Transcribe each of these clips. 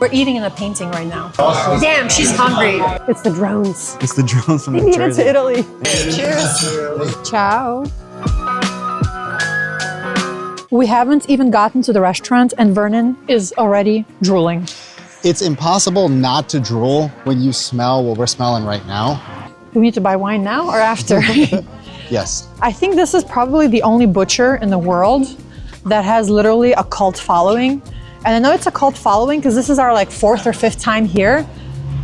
We're eating in a painting right now. Damn, she's hungry. It's the drones. It's the drones from They New made it Jersey. to Italy. Cheers. Ciao. We haven't even gotten to the restaurant and Vernon is already drooling. It's impossible not to drool when you smell what we're smelling right now. We need to buy wine now or after? Yes. I think this is probably the only butcher in the world that has literally a cult following. And I know it's a cult following because this is our like 4th or 5th time here.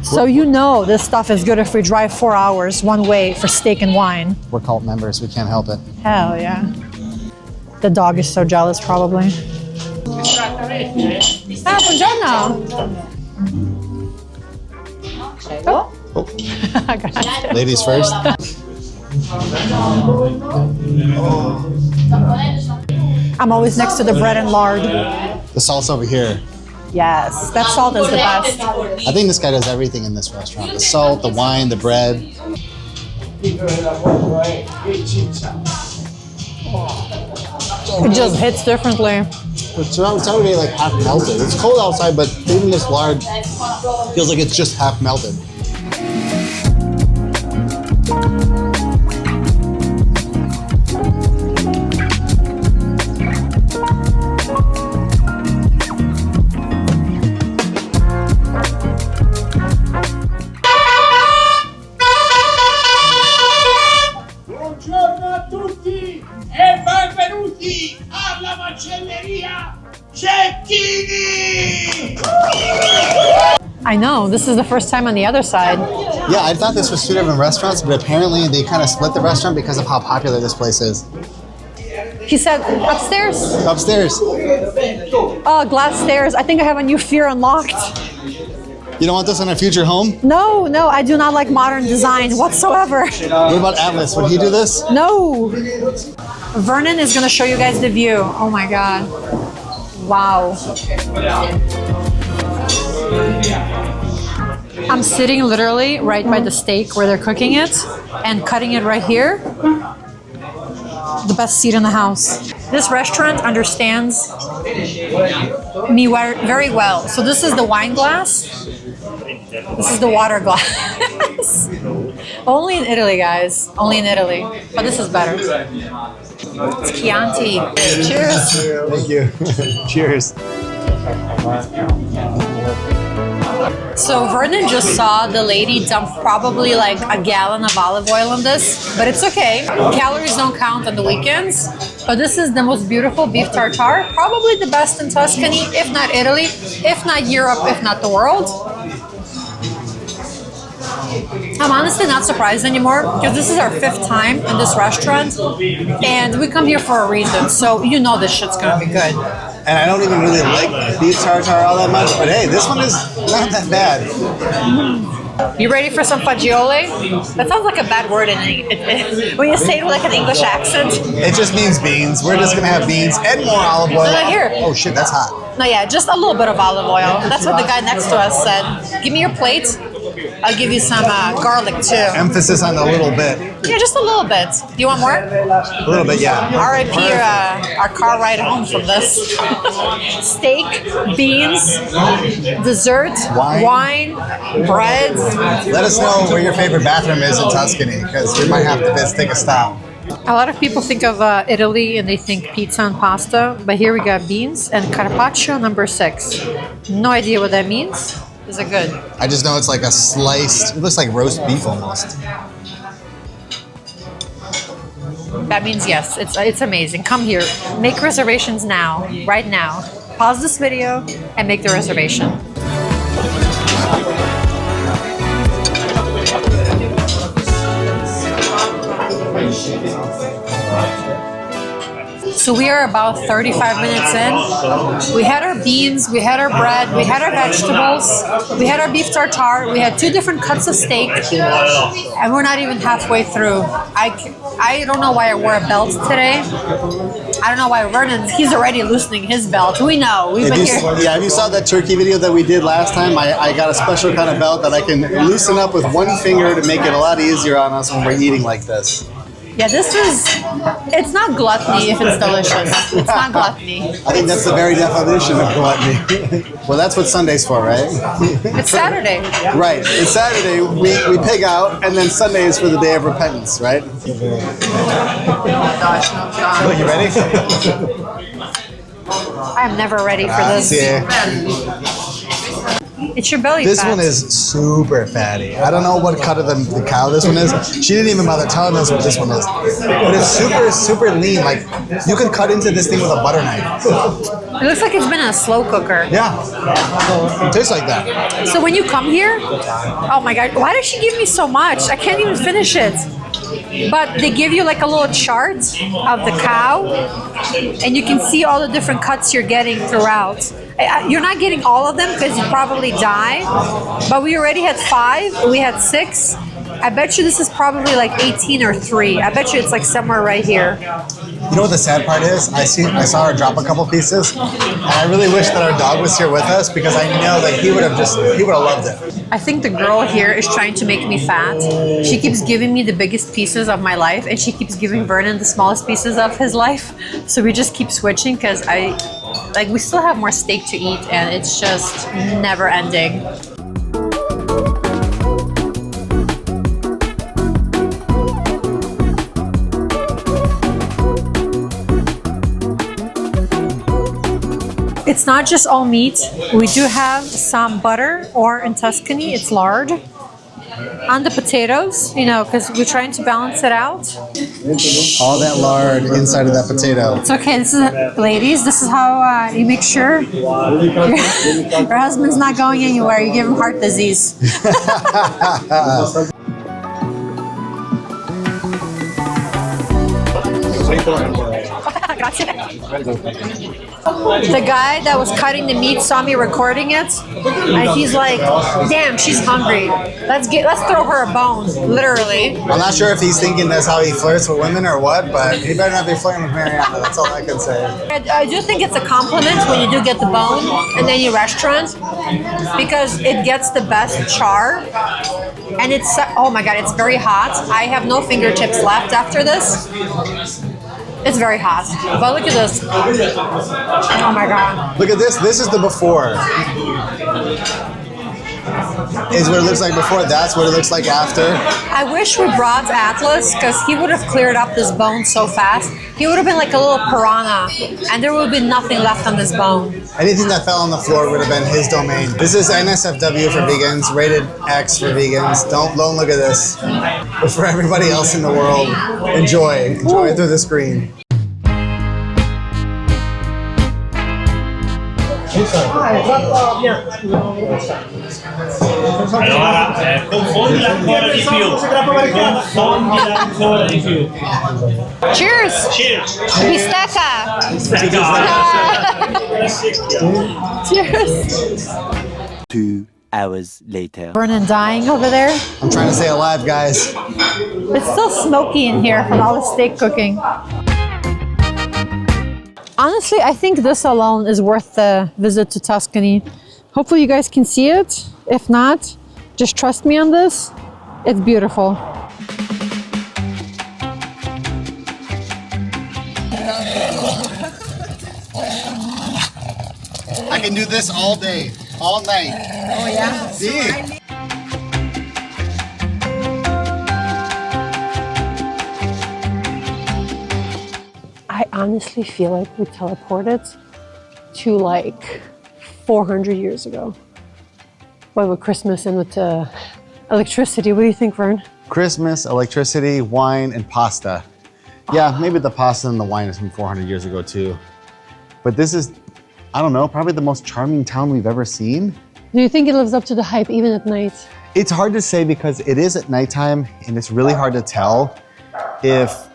So you know this stuff is good if we drive 4 hours one way for steak and wine. We're cult members, we can't help it. Hell yeah. The dog is so jealous probably. Ah, buongiorno. Oh. Oh. Ladies first. I'm always next to the bread and lard. The salt's over here. Yes, that salt is the best. I think this guy does everything in this restaurant. The salt, the wine, the bread. It just hits differently. It's already like half melted. It's cold outside, but even this lard feels like it's just half melted. Buongiorno a tutti e benvenuti alla macelleria Cecchini! I know, this is the first time on the other side. Yeah, I thought this was 2 different restaurants, but apparently they kind of split the restaurant because of how popular this place is. He said, upstairs? Upstairs. Oh, glass stairs. I think I have a new fear unlocked. You don't want this in a future home? No, I do not like modern design whatsoever. What about Atlas? Would he do this? No. Vernon is gonna show you guys the view. Oh my God. Wow. I'm sitting literally right by the steak where they're cooking it and cutting it right here. The best seat in the house. This restaurant understands me very well. So this is the wine glass. This is the water glass. Only in Italy, guys. Only in Italy. But this is better. It's Chianti. Cheers. Thank you. Cheers. So Vernon just saw the lady dump probably like a gallon of olive oil on this, but it's okay. Calories don't count on the weekends. But this is the most beautiful beef tartare, probably the best in Tuscany, if not Italy, if not Europe, if not the world. I'm honestly not surprised anymore because this is our 5th time in this restaurant and we come here for a reason, so you know this shit's gonna be good. And I don't even really like beef tartare all that much, but hey, this one is not that bad. You ready for some fagioli? That sounds like a bad word when you say it with like an English accent. It just means beans. We're just gonna have beans and more olive oil. Here. Oh shit, that's hot. No, yeah, just a little bit of olive oil. That's what the guy next to us said. Give me your plate. I'll give you some garlic too. Emphasis on a little bit. Yeah, just a little bit. Do you want more? A little bit, yeah. R.I.P. Our car ride home from this. Steak, beans, dessert, wine, bread. Let us know where your favorite bathroom is in Tuscany, because we might have to take a stop. A lot of people think of Italy and they think pizza and pasta, but here we got beans and carpaccio number 6. No idea what that means. Is it good? I just know it's like a sliced, it looks like roast beef almost. That means yes, it's amazing. Come here, make reservations now, right now. Pause this video and make the reservation. So we are about 35 minutes in. We had our beans, we had our bread, we had our vegetables, we had our beef tartare, we had 2 different cuts of steak, and we're not even halfway through. I don't know why I wore a belt today. I don't know why Vernon, he's already loosening his belt. We know, we've been here. Yeah, if you saw that turkey video that we did last time, I got a special kind of belt that I can loosen up with one finger to make it a lot easier on us when we're eating like this. Yeah, it's not gluttony if it's delicious. It's not gluttony. I think that's the very definition of gluttony. Well, that's what Sunday's for, right? It's Saturday. Right. It's Saturday, we pig out, and then Sunday is for the day of repentance, right? Oh gosh, no, God. Look, you ready? I'm never ready for this. It's your belly This fat. one is super fatty. I don't know what cut of the cow this one is. She didn't even bother telling us what this one is. But it's super, super lean. Like, you could cut into this thing with a butter knife. It looks like it's been in a slow cooker. Yeah. It tastes like that. So when you come here, oh my God, why does she give me so much? I can't even finish it. But they give you like a little chart of the cow, and you can see all the different cuts you're getting throughout. You're not getting all of them because you probably die, but we already had 5, we had 6. I bet you this is probably like 18 or 3. I bet you it's like somewhere right here. You know what the sad part is? I saw her drop a couple pieces, and I really wish that our dog was here with us because I know that he would have loved it. I think the girl here is trying to make me fat. She keeps giving me the biggest pieces of my life, and she keeps giving Vernon the smallest pieces of his life. So we just keep switching because we still have more steak to eat, and it's just never ending. It's not just all meat. We do have some butter, or in Tuscany, it's lard. On the potatoes, you know, because we're trying to balance it out. All that lard inside of that potato. It's okay. This is, ladies, this is how you make sure your husband's not going anywhere. You give him heart disease. The guy that was cutting the meat saw me recording it, and he's like, "Damn, she's hungry. Let's throw her a bone." Literally. I'm not sure if he's thinking that's how he flirts with women or what, but he better not be flirting with Maryana. That's all I can say. I do think it's a compliment when you do get the bone in any restaurant because it gets the best char. And it's, oh my God, it's very hot. I have no fingertips left after this. It's very hot. But look at this. Oh my God. Look at this. This is the before. Is what it looks like before. That's what it looks like after. I wish we brought Atlas because he would have cleared up this bone so fast. He would have been like a little piranha, and there would be nothing left on this bone. Anything that fell on the floor would have been his domain. This is NSFW for vegans, rated X for vegans. Don't look at this. But for everybody else in the world, enjoy through the screen. Allora, confondila ancora di più. Confondila ancora di più. Cheers! Cheers! Bistecca! Cheers! 2 hours later. Vernon dying over there. I'm trying to stay alive, guys. It's still smoky in here from all the steak cooking. Honestly, I think this alone is worth the visit to Tuscany. Hopefully you guys can see it. If not, just trust me on this. It's beautiful. I can do this all day, all night. Oh yeah? See? I honestly feel like we teleported to like 400 years ago. What with Christmas and with electricity? What do you think, Vern? Christmas, electricity, wine, and pasta. Yeah, maybe the pasta and the wine is from 400 years ago too. But this is, I don't know, probably the most charming town we've ever seen. Do you think it lives up to the hype even at night? It's hard to say because it is at nighttime and it's really hard to tell if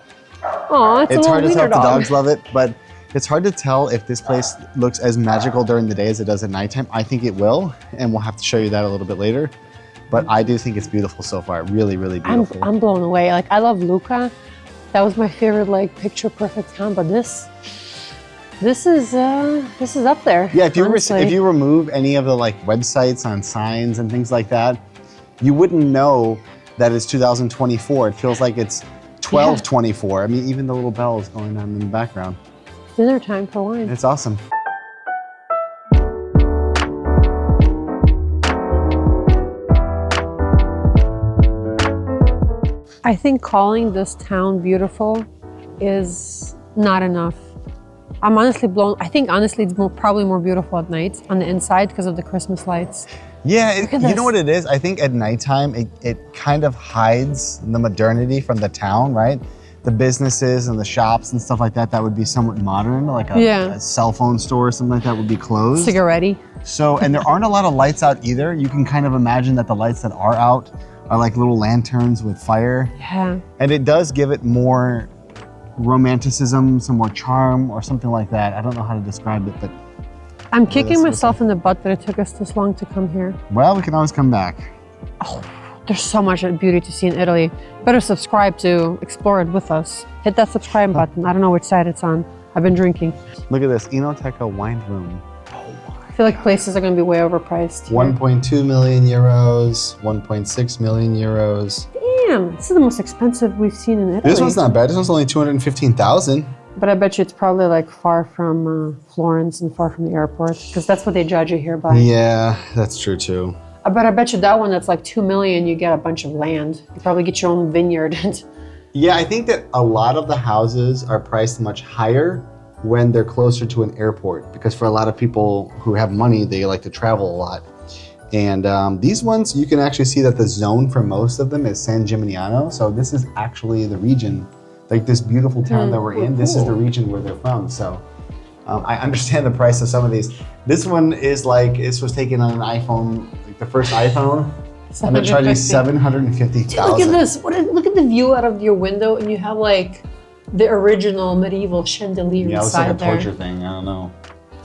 Aw, it's hard to tell if the dog. dogs love it, but it's hard to tell if this place looks as magical during the day as it does at nighttime. I think it will, and we'll have to show you that a little bit later. But I do think it's beautiful so far. Really, really beautiful. I'm blown away. Like, I love Luca. That was my favorite, like, picture perfect town. But this is up there. Yeah, if honestly. you remove any of the like websites on signs and things like that, you wouldn't know that it's 2024. It feels like it's 12:24. I mean, even the little bell is going on in the background. Dinner time for wine. It's awesome. I think calling this town beautiful is not enough. I'm honestly blown. I think honestly it's probably more beautiful at night on the inside because of the Christmas lights. Yeah, you know what it is? I think at nighttime, it kind of hides the modernity from the town, right? The businesses and the shops and stuff like that, that would be somewhat modern, like a cell phone store or something like that would be closed. Cigarette-y. So, and there aren't a lot of lights out either. You can kind of imagine that the lights that are out are like little lanterns with fire. Yeah. And it does give it more romanticism, some more charm or something like that. I don't know how to describe it, but I'm kicking myself in the butt that it took us this long to come here. well, we can always come back. Oh, there's so much beauty to see in Italy. Better subscribe to explore it with us. Hit that subscribe button. I don't know which side it's on. I've been drinking. Look at this, Enoteca wine room. I feel like places are going to be way overpriced. 1.2 million euros, 1.6 million euros. Damn, this is the most expensive we've seen in Italy. This one's not bad. This one's only 215,000. But I bet you it's probably like far from Florence and far from the airport because that's what they judge you here by. Yeah, that's true too. But I bet you that one that's like 2 million, you get a bunch of land. You probably get your own vineyard. Yeah, I think that a lot of the houses are priced much higher when they're closer to an airport because for a lot of people who have money, they like to travel a lot. And these ones, you can actually see that the zone for most of them is San Gimignano. So this is actually the region, like this beautiful town that we're in, this is the region where they're from. So I understand the price of some of these. This one is like, this was taken on an iPhone, like the first iPhone, and they're charging 750,000. Look at this, look at the view out of your window and you have like the original medieval chandelier Yeah, it's inside like a there. torture thing, I don't know.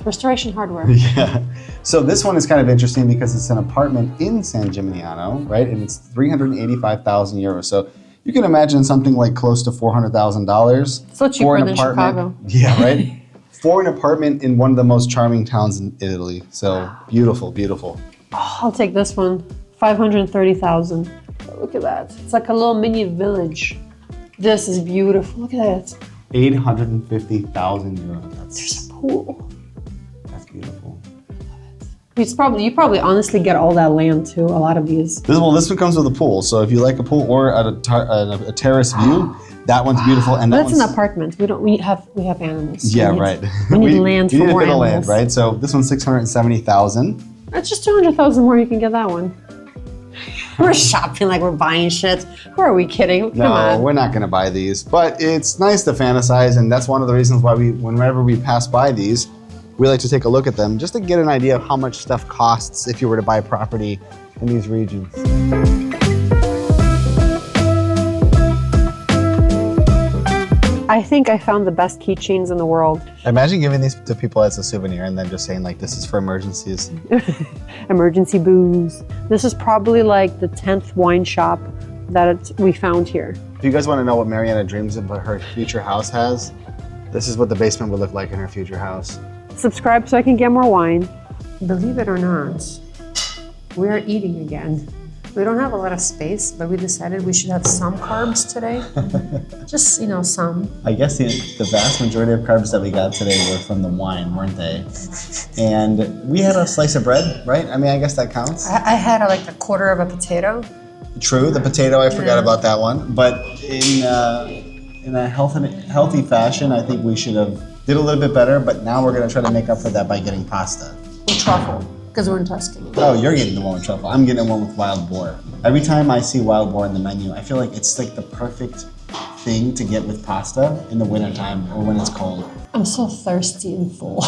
Restoration hardware. Yeah. So this one is kind of interesting because it's an apartment in San Gimignano, right? And it's 385,000 euros. So you can imagine something like close to $400,000. Still cheaper than Chicago. Yeah, right? For an apartment in one of the most charming towns in Italy. So beautiful, beautiful. Oh, I'll take this one. 530,000. Look at that. It's like a little mini village. This is beautiful. Look at that. 850,000 euros. There's a pool. That's beautiful. You probably honestly get all that land too. A lot of these. This one comes with a pool. So if you like a pool or a terrace view, that one's beautiful. And that's an apartment. We have animals. Yeah, right. We need land for more animals. We need a bit of land, right? So this one's 670,000. That's just 200,000 more. You can get that one. We're shopping like we're buying shit. Who are we kidding? Come on. No, we're not going to buy these. But it's nice to fantasize, and that's one of the reasons why whenever we pass by these, we like to take a look at them just to get an idea of how much stuff costs if you were to buy property in these regions. I think I found the best keychains in the world. Imagine giving these to people as a souvenir and then just saying like, this is for emergencies. Emergency booze. This is probably like the 10th wine shop that we found here. If you guys want to know what Maryana dreams of her future house has, this is what the basement would look like in her future house. Subscribe so I can get more wine. Believe it or not, we are eating again. We don't have a lot of space, but we decided we should have some carbs today. Just, some. I guess the vast majority of carbs that we got today were from the wine, weren't they? And we had a slice of bread, right? I mean, I guess that counts. I had like a quarter of a potato. True, the potato, I forgot about that one. But in a healthy fashion, I think we should have did a little bit better, but now we're gonna try to make up for that by getting pasta. With truffle, because we're in Tuscany. Oh, you're getting the one with truffle. I'm getting the one with wild boar. Every time I see wild boar in the menu, I feel like it's like the perfect thing to get with pasta in the wintertime or when it's cold. I'm so thirsty and full.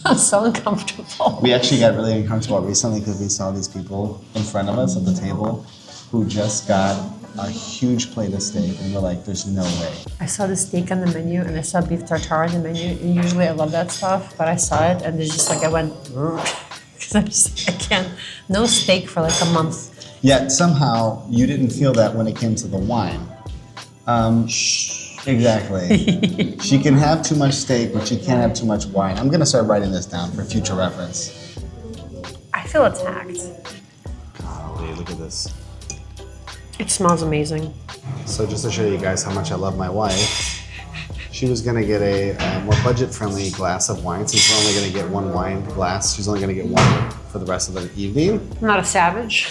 I'm so uncomfortable. We actually got really uncomfortable recently because we saw these people in front of us at the table who just got a huge plate of steak, and we're like, there's no way. I saw the steak on the menu, and I saw beef tartare on the menu, and usually I love that stuff, but I saw it, and it's just like, I went, because I can't, no steak for like a month. Yet somehow you didn't feel that when it came to the wine. Exactly. She can have too much steak, but she can't have too much wine. I'm gonna start writing this down for future reference. I feel attacked. Golly, look at this. It smells amazing. So just to show you guys how much I love my wife, she was gonna get a more budget-friendly glass of wine. Since we're only gonna get one wine glass, she's only gonna get one for the rest of the evening. I'm not a savage.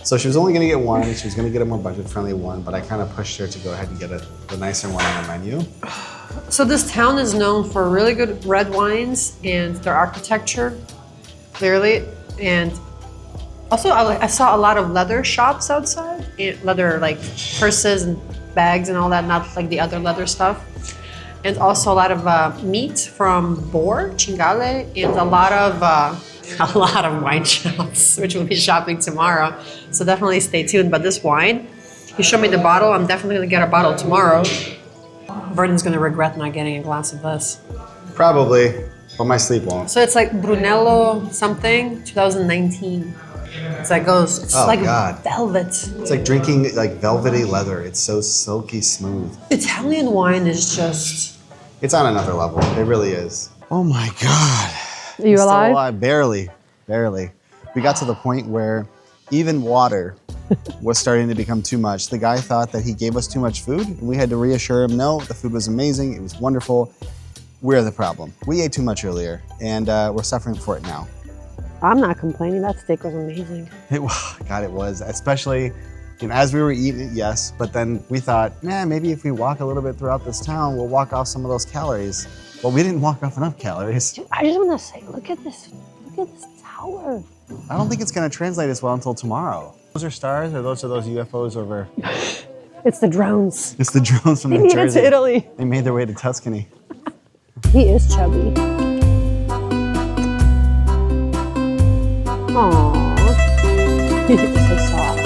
So she was only gonna get one. She was gonna get a more budget-friendly one, but I kind of pushed her to go ahead and get the nicer one on the menu. So this town is known for really good red wines and their architecture, clearly. And also I saw a lot of leather shops outside, and leather like purses and bags and all that, not like the other leather stuff. And also a lot of meat from boar, cingale, and a lot of wine shops, which we'll be shopping tomorrow. So definitely stay tuned. But this wine, he showed me the bottle. I'm definitely gonna get a bottle tomorrow. Vernon's gonna regret not getting a glass of this. Probably, but my sleep won't. So it's like Brunello something, 2019. It's like it's Oh, like God. velvet. It's like drinking like velvety leather. It's so silky smooth. Italian wine is just... It's on another level. It really is. Oh my God. Are you Still alive? Barely. We got to the point where even water was starting to become too much. The guy thought that he gave us too much food, and we had to reassure him, no, the food was amazing, it was wonderful. We're the problem. We ate too much earlier, and we're suffering for it now. I'm not complaining. That steak was amazing. God, it was. Especially, as we were eating it, yes, but then we thought, maybe if we walk a little bit throughout this town, we'll walk off some of those calories. Well, we didn't walk off enough calories. Dude, I just want to say, look at this tower. I don't think it's going to translate as well until tomorrow. Those are stars, or those are those UFOs over? It's the drones. It's the drones from They New made it Jersey. to Italy. They made their way to Tuscany. He is chubby. Aww. He's so soft.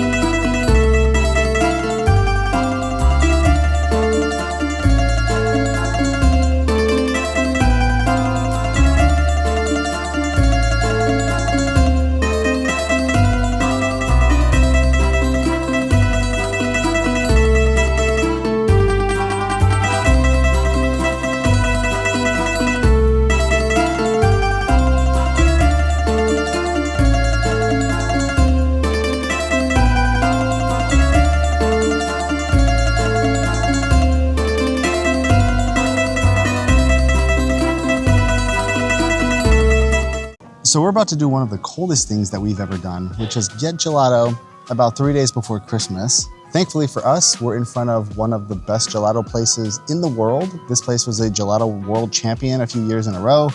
So we're about to do one of the coldest things that we've ever done, which is get gelato about 3 days before Christmas. Thankfully for us, we're in front of one of the best gelato places in the world. This place was a gelato world champion a few years in a row.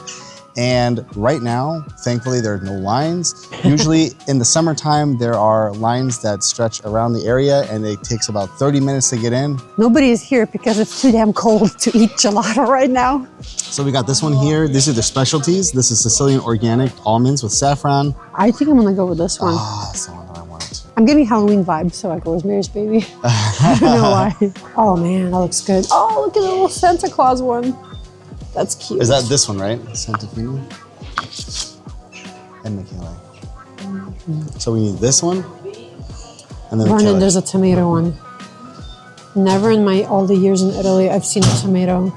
And right now, thankfully, there are no lines. Usually in the summertime, there are lines that stretch around the area, and it takes about 30 minutes to get in. Nobody is here because it's too damn cold to eat gelato right now. So we got this one here. These are their specialties. This is Sicilian organic almonds with saffron. I think I'm gonna go with this one. That's the one that I wanted. I'm getting Halloween vibes, so I go Rosemary's Baby. I don't know why. Oh man, that looks good. Oh, look at the little Santa Claus one. That's cute. Is that this one, right? Santa Fe and Michele. So we need this one, and then Vernon, Michele. there's a tomato one. Never in all the years in Italy I've seen a tomato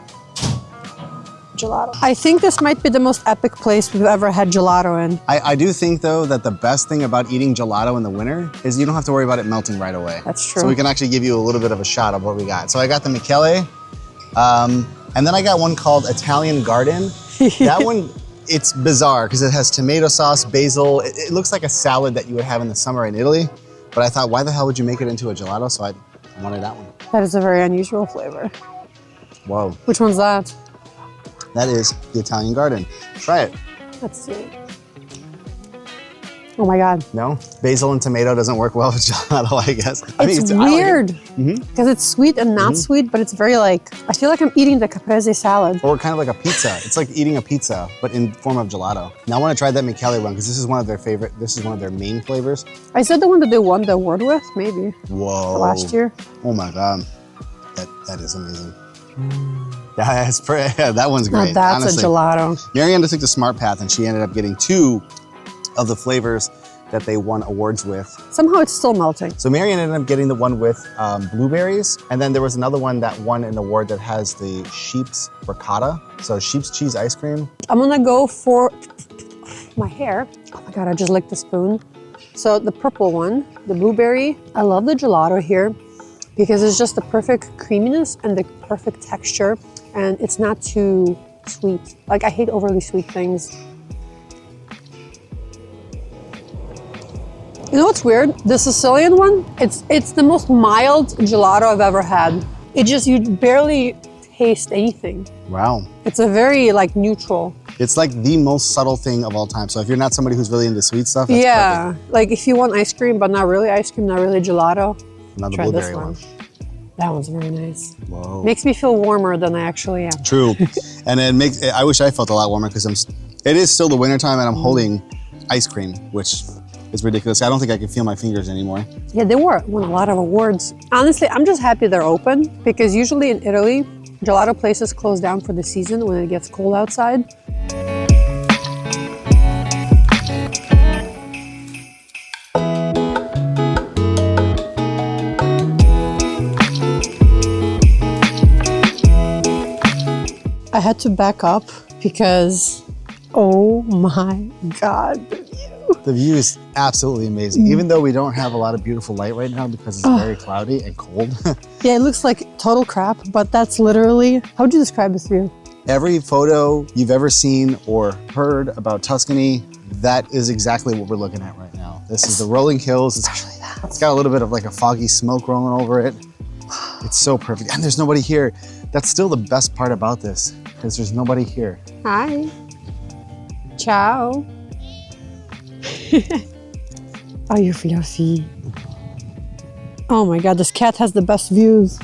gelato. I think this might be the most epic place we've ever had gelato in. I do think, though, that the best thing about eating gelato in the winter is you don't have to worry about it melting right away. That's true. So we can actually give you a little bit of a shot of what we got. So I got the Michele, and then I got one called Italian Garden. That one, it's bizarre because it has tomato sauce, basil. It looks like a salad that you would have in the summer in Italy. But I thought, why the hell would you make it into a gelato? So I wanted that one. That is a very unusual flavor. Whoa. Which one's that? That is the Italian Garden. Try it. Let's see. Oh my God. No? Basil and tomato doesn't work well with gelato, I guess. It's weird because it's sweet and not sweet, but it's very I feel like I'm eating the caprese salad. Or kind of like a pizza. It's like eating a pizza, but in form of gelato. Now I want to try that Michele one because this is one of their main flavors. I said the one that they won the award with, maybe. Whoa. Last year. Oh my God. That is amazing. That one's great. Now that's honestly. a gelato. Maryana took the smart path and she ended up getting 2 of the flavors that they won awards with. Somehow it's still melting. So Maryana ended up getting the one with blueberries, and then there was another one that won an award that has the sheep's ricotta, so sheep's cheese ice cream. I'm gonna go for my hair. Oh my God, I just licked the spoon. So the purple one, the blueberry, I love the gelato here because it's just the perfect creaminess and the perfect texture, and it's not too sweet. Like, I hate overly sweet things. You know what's weird? The Sicilian one, it's the most mild gelato I've ever had. It just, you barely taste anything. Wow. It's a very like neutral. It's like the most subtle thing of all time. So if you're not somebody who's really into sweet stuff, that's perfect. Like if you want ice cream, but not really ice cream, not really gelato, Another try blueberry this one. one. That one's very nice. Whoa. Makes me feel warmer than I actually am. True. And it makes, I wish I felt a lot warmer because it is still the wintertime and I'm holding ice cream, which is ridiculous. I don't think I can feel my fingers anymore. Yeah, they won a lot of awards. Honestly, I'm just happy they're open because usually in Italy, gelato places close down for the season when it gets cold outside. I had to back up because, oh my God, the view. The view is absolutely amazing. Even though we don't have a lot of beautiful light right now because it's very cloudy and cold. Yeah, it looks like total crap, but that's literally, how would you describe this view? Every photo you've ever seen or heard about Tuscany, that is exactly what we're looking at right now. This is the rolling hills. It's got a little bit of like a foggy smoke rolling over it. It's so perfect. And there's nobody here. That's still the best part about this, because there's nobody here. Hi. Ciao. Oh, you're fluffy. Oh my God, this cat has the best views.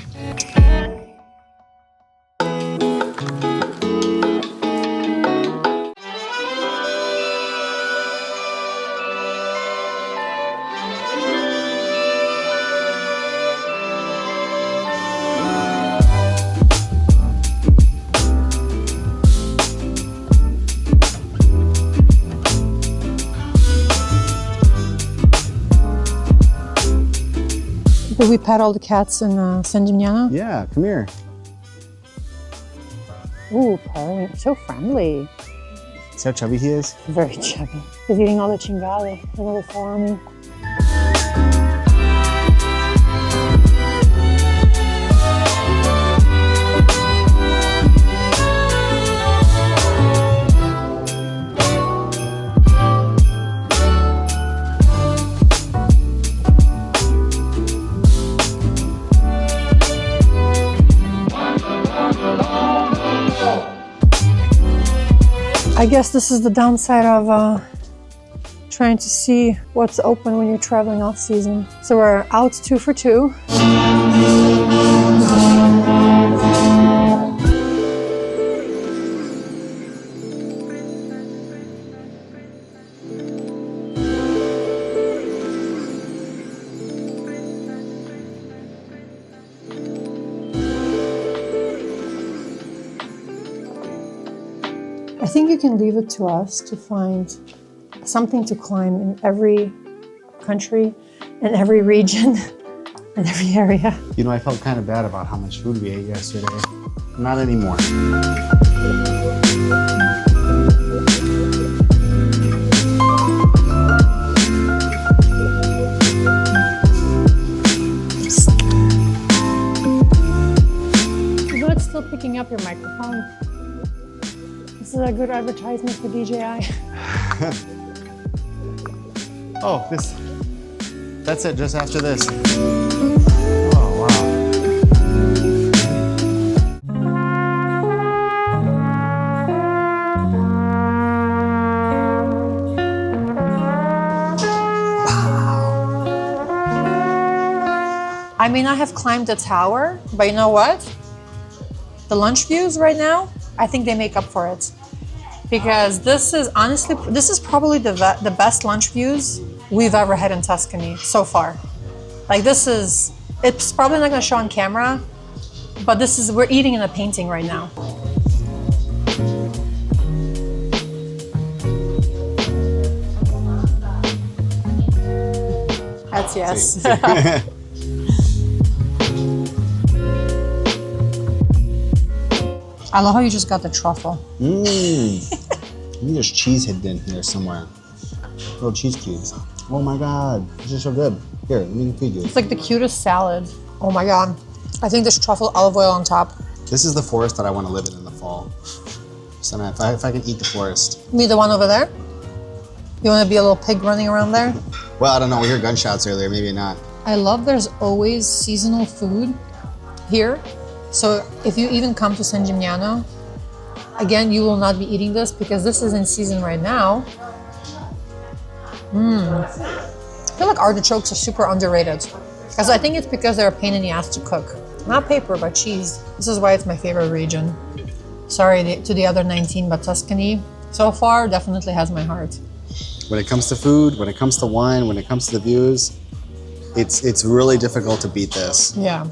Did we pet all the cats in San Gimignano? Yeah, come here. Ooh, purring. So friendly. See how chubby he is? Very chubby. He's eating all the cingale, the little salami. I guess this is the downside of trying to see what's open when you're traveling off season. So we're out 2 for 2. I think you can leave it to us to find something to climb in every country, in every region, in every area. You know, I felt kind of bad about how much food we ate yesterday. Not anymore. You know, it's still picking up your microphone. This is a good advertisement for DJI. Oh, that's it, just after this. Oh, wow. I may not have climbed the tower, but you know what? The lunch views right now, I think they make up for it. Because this is honestly, this is probably the best lunch views we've ever had in Tuscany so far. Like this is, it's probably not gonna show on camera, but this is, we're eating in a painting right now. That's yes. I love how you just got the truffle. Mmm. Maybe there's cheese hidden in here somewhere. Little cheese cubes. Oh my god, this is so good. Here, let me feed you. It's like the cutest salad. Oh my god. I think there's truffle olive oil on top. This is the forest that I want to live in the fall. So if I can eat the forest. Me, the one over there? You want to be a little pig running around there? Well, I don't know. We heard gunshots earlier. Maybe not. I love there's always seasonal food here. So if you even come to San Gimignano, again, you will not be eating this because this is in season right now. I feel like artichokes are super underrated. Because I think it's because they're a pain in the ass to cook. Not paper, but cheese. This is why it's my favorite region. Sorry to the other 19, but Tuscany, so far, definitely has my heart. When it comes to food, when it comes to wine, when it comes to the views, it's really difficult to beat this. Yeah.